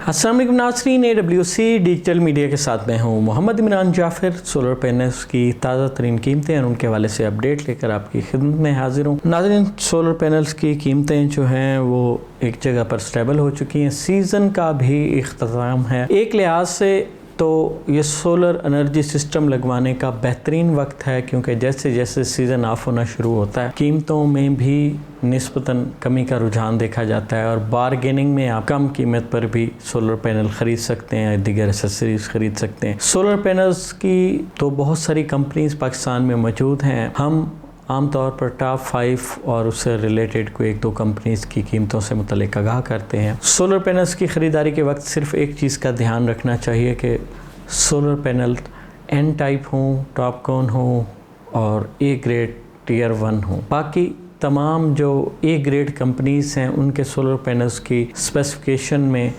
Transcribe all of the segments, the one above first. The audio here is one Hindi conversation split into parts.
अस्सलाम वालेकुम नाज़रीन, AWC डिजिटल मीडिया के साथ मैं हूँ मोहम्मद इमरान जाफ़िर। सोलर पैनल्स की ताज़ा तरीन कीमतें और उनके हवाले से अपडेट लेकर आपकी खिदमत में हाजिर हूँ। नाज़रीन, सोलर पैनल्स की कीमतें जो हैं वो एक जगह पर स्टेबल हो चुकी हैं। सीज़न का भी इख्तिताम है। एक लिहाज से तो ये सोलर एनर्जी सिस्टम लगवाने का बेहतरीन वक्त है, क्योंकि जैसे जैसे सीज़न ऑफ होना शुरू होता है कीमतों में भी निस्बतन कमी का रुझान देखा जाता है और बारगेनिंग में आप कम कीमत पर भी सोलर पैनल ख़रीद सकते हैं, दीगर एसेसरीज ख़रीद सकते हैं। सोलर पैनल्स की तो बहुत सारी कंपनीज पाकिस्तान में मौजूद हैं। हम आमतौर पर टॉप 5 और उससे रिलेटेड कोई एक दो कंपनीज़ की कीमतों से मुतल्लिक़ आगाह करते हैं। सोलर पैनल्स की ख़रीदारी के वक्त सिर्फ एक चीज़ का ध्यान रखना चाहिए कि सोलर पैनल एन टाइप हों, टॉपकॉन हों और ए ग्रेड टियर 1 हों। बाकी तमाम जो ए ग्रेड कंपनीज़ हैं उनके सोलर पैनल्स की स्पेसिफिकेशन में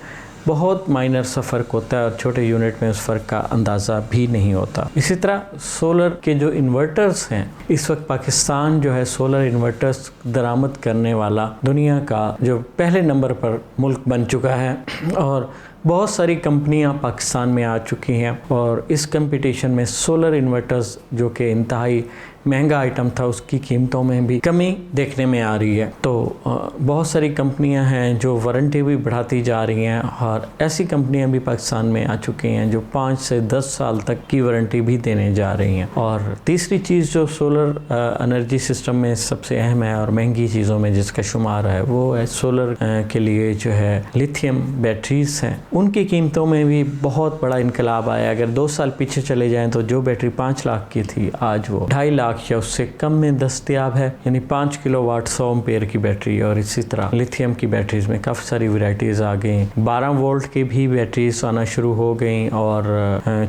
बहुत माइनर सा फ़र्क होता है और छोटे यूनिट में उस फ़र्क का अंदाज़ा भी नहीं होता। इसी तरह सोलर के जो इन्वर्टर्स हैं, इस वक्त पाकिस्तान जो है सोलर इन्वर्टर्स दरामद करने वाला दुनिया का जो पहले नंबर पर मुल्क बन चुका है और बहुत सारी कंपनियां पाकिस्तान में आ चुकी हैं और इस कंपटीशन में सोलर इन्वर्टर्स जो कि इंतहाई महंगा आइटम था उसकी कीमतों में भी कमी देखने में आ रही है। तो बहुत सारी कंपनियां हैं जो वारंटी भी बढ़ाती जा रही हैं और ऐसी कंपनियां भी पाकिस्तान में आ चुकी हैं जो 5 से 10 साल तक की वारंटी भी देने जा रही हैं। और तीसरी चीज़ जो सोलर एनर्जी सिस्टम में सबसे अहम है और महंगी चीज़ों में जिसका शुमार है वो है सोलर के लिए जो है लिथियम बैटरीज हैं। उनकी कीमतों में भी बहुत बड़ा इनकलाब आया। अगर 2 साल पीछे चले जाएँ तो जो बैटरी 5 लाख की थी आज वो 2.5 लाख या उससे कम में दस्तयाब है, यानी 5 किलोवाट 100 एम्पेयर की बैटरी। और इसी तरह लिथियम की बैटरीज में काफ़ी सारी वैरायटीज़ आ गई। 12 वोल्ट की भी बैटरीज आना शुरू हो गई और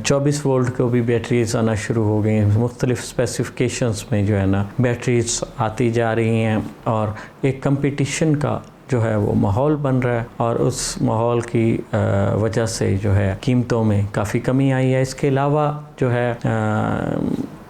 24 वोल्ट को भी बैटरीज आना शुरू हो गई। मुख्तलिफ स्पेसिफिकेशंस में जो है ना बैटरीज आती जा रही हैं और एक कंपटीशन का जो है वो माहौल बन रहा है और उस माहौल की वजह से जो है कीमतों में काफ़ी कमी आई है। इसके अलावा जो है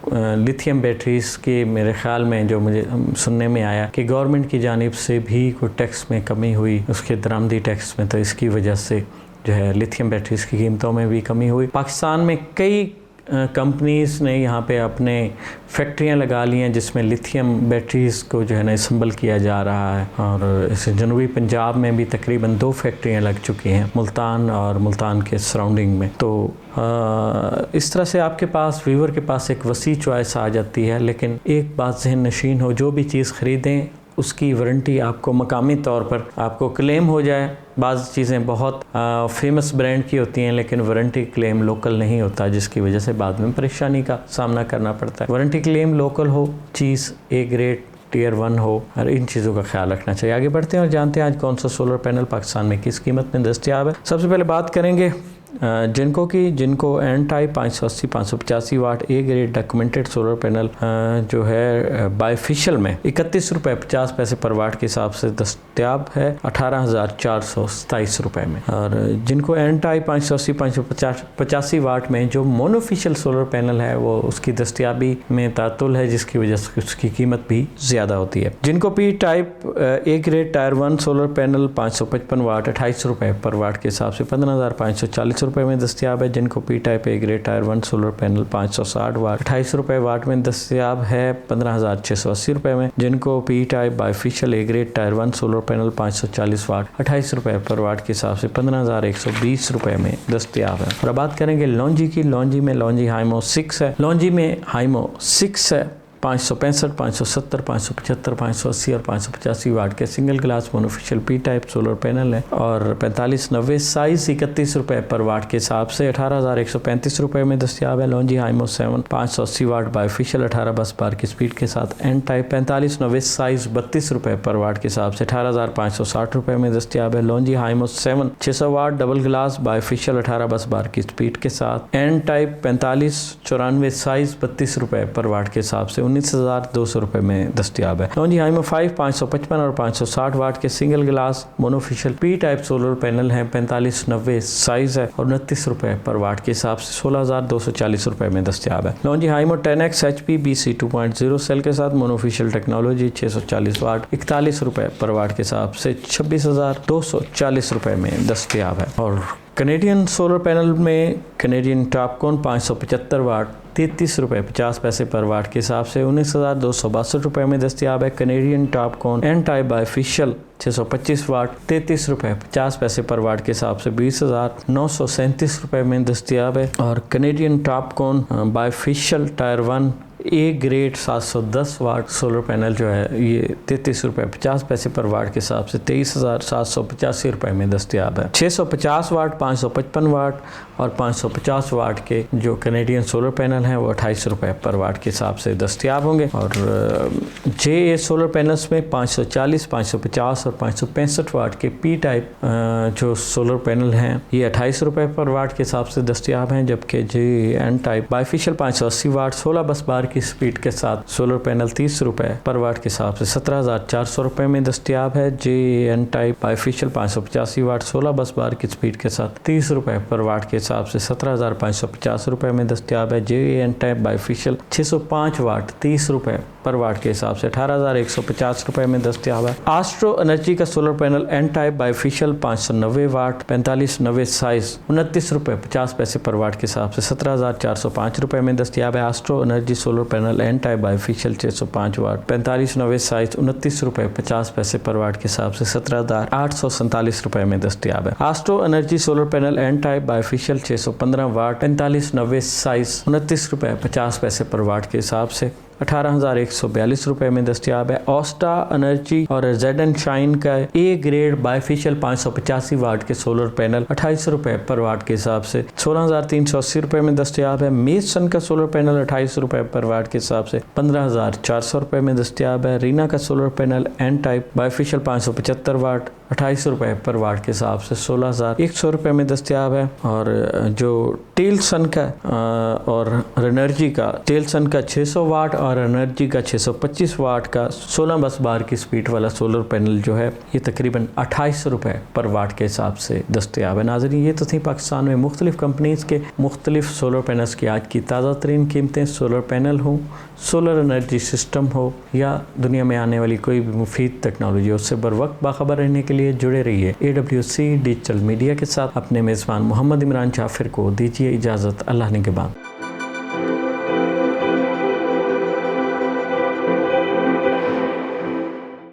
लिथियम बैटरीज़ के मेरे ख़्याल में जो मुझे सुनने में आया कि गवर्नमेंट की जानिब से भी कोई टैक्स में कमी हुई, उसके दरामदी टैक्स में, तो इसकी वजह से जो है लिथियम बैटरीज़ की कीमतों में भी कमी हुई। पाकिस्तान में कई कंपनीज़ ने यहाँ पे अपने फैक्ट्रियाँ लगा ली हैं जिसमें लिथियम बैटरीज़ को जो है ना असम्बल किया जा रहा है और इस जनूबी पंजाब में भी तकरीबन 2 फैक्ट्रियाँ लग चुकी हैं, मुल्तान और मुल्तान के सराउंडिंग में। तो इस तरह से आपके पास व्यूवर के पास एक वसी चॉइस आ जाती है। लेकिन एक बात ज़हन नशीन हो, जो भी चीज़ ख़रीदें उसकी वारंटी आपको मकामी तौर पर आपको क्लेम हो जाए। बाज़ चीज़ें बहुत फेमस ब्रांड की होती हैं लेकिन वारंटी क्लेम लोकल नहीं होता, जिसकी वजह से बाद में परेशानी का सामना करना पड़ता है। वारंटी क्लेम लोकल हो, चीज़ ए ग्रेड टियर 1 हो, और इन चीज़ों का ख्याल रखना चाहिए। आगे बढ़ते हैं और जानते हैं आज कौन सा सोलर पैनल पाकिस्तान में किस कीमत में दस्तयाब है। सबसे पहले बात करेंगे जिनको N type 580 585 watt A grade documented solar panel जो है बायफिशियल में 31 रुपये 50 पैसे पर वाट के हिसाब से दस्तयाब है 18,427 रुपये में। और जिनको एन टाइप 580 585 वाट में जो मोनोफिशियल सोलर पैनल है वो उसकी दस्तयाबी में तातुल है, जिसकी वजह से उसकी कीमत भी ज़्यादा होती है। जिनको P type A grade tier 1 solar panel 555 वाट 28 रुपये पर वाट के हिसाब से 15,540 रुपये में दस्तयाब है। जिनको P type A grade tier 1 solar panel 560 वाट 28 रुपये वाट में दस्तयाब है 15,680 रुपये में। जिनको P type bifacial A grade tier 1 solar panel 540 watt 28 रुपये पर वाट के हिसाब से 15,120 रुपये में दस्तयाब है। और अब बात करेंगे लॉन्जी की। लॉन्जी में लॉन्जी हाइमो 6 है। लॉन्जी में हाइमो 6 है 565 570 575 580 और 585 वाट के single glass monofacial P type solar panel है और 4590 साइज 31 रुपये पर वाट के हिसाब से 18,135 रुपये में दस्तयाब है। लॉन्जी हाइमो 7 580 वाट बायफिशियल 18 बस बार की स्पीड के साथ एन टाइप 4590 साइज 32 रुपये पर वाट के हिसाब से 18,560 रुपये में दस्तयाब है। लॉन्जी हाइमो 7 600 वाट डबल ग्लास बायफिशियल 18 बस बार की स्पीड के साथ एन टाइप 4594 साइज 32 रुपये पर वाट के हिसाब से 19,200 रुपये में दस्तियाब है। लॉन्जी हाइमो 5 555 और 560 वाट के single glass monofacial P type solar panel हैं। 4590 साइज है और 29 रुपये पर वाट के हिसाब से 16,240 रुपये में दस्तियाब है। Longi Himo 10X HP BC 2.0 cell के साथ मोनोफिशियल टेक्नोलॉजी 640 वाट 41 रुपये पर वाट के हिसाब से 26,240 रुपये में दस्तियाब है। और कनेडियन सोलर पैनल में कनेडियन टॉपकॉन 575 वाट 33 रुपये 50 पैसे पर वाट के हिसाब से 19,262 रुपये में दस्तियाब है। Canadian Topcon N type bifacial 625 वाट 33 रुपये 50 पैसे पर वाट के हिसाब से 20,937 रुपये में दस्तियाब है। और Canadian TOPCon bifacial tier 1 A grade 710 watt solar panel जो है ये 33 रुपये 50 पैसे पर वाट के हिसाब से 23,785 रुपये में दस्तियाब है। 650 वाट 555 वाट और 550 वाट के जो कनेडियन सोलर पैनल हैं वो 28 रुपये पर वाट के हिसाब से दस्तियाब होंगे। और JA सोलर पैनल्स में 540, 550 और 565 वाट के पी टाइप जो सोलर पैनल हैं ये 28 रुपये पर वाट के हिसाब से दस्तियाब हैं। जबकि JN टाइप बायफिशियल 580 वाट 16 बस बार की स्पीड के साथ सोलर पैनल 30 रुपये पर वाट के हिसाब से 17,400 रुपये में दस्तियाब है। JN टाइप बायफिशियल 585 वाट 16 बस बार की स्पीड के साथ 30 रुपये पर वाट के हिसाब से 17,550 रुपये में दस्तियाब है। JN टाइप बायफिशियल 605 वाट 30 रुपये पर वाट के हिसाब से 18,150 रुपये में दस्तियाब है। एस्ट्रो एनर्जी का solar panel N type bifacial 590 वाट 4590 साइज 29 रुपये 50 पैसे पर वाट के हिसाब से 17,405 रुपये में दस्तियाब है। Astro Energy solar panel N type bifacial 605 watt 4590 size 29 रुपये 50 पैसे पर वाट के हिसाब से 17,847 रुपये में दस्तियाब है। Astro Energy solar panel N type bifacial 615 watt 4590 size 29 रुपये 50 पैसे पर वाट के हिसाब से 18,142 रुपये में दस्तियाब है। ऑस्टा एनर्जी और ZN शाइन का ए ग्रेड बायफिशियल 585 वाट के सोलर पैनल 28 रुपये पर वाट के हिसाब से 16,380 रुपये में दस्तियाब है। मेसन का सोलर पैनल 28 रुपये पर वाट के हिसाब से 15,400 रुपये में दस्तियाब है। रीना का solar panel N type bifacial 575 वाट 28 रुपये पर वाट के हिसाब से 16,100 रुपये में दस्तियाब है। और जो टेलसन का और एनर्जी का टेलसन का 600 वाट और एनर्जी का 625 वाट का 16 बस बार की स्पीड वाला सोलर पैनल जो है ये तकरीबन 28 रुपये पर वाट के हिसाब से दस्तियाब है। नाज़रीन ये तो थी पाकिस्तान में मुख्तलिफ कंपनीज़ के मुख्तलिफ सोलर पैनल्स की आज की ताज़ा तरीन कीमतें। सोलर पैनल हो, सोलर एनर्जी सिस्टम हो या दुनिया में आने वाली कोई भी मुफीद टेक्नोलॉजी, उससे बर वक्त बाखबर रहने के लिए जुड़े रहिए AWC डिजिटल मीडिया के साथ। अपने मेज़बान मोहम्मद इमरान जाफिर को दीजिए इजाज़त। अल्लाह निगहबान।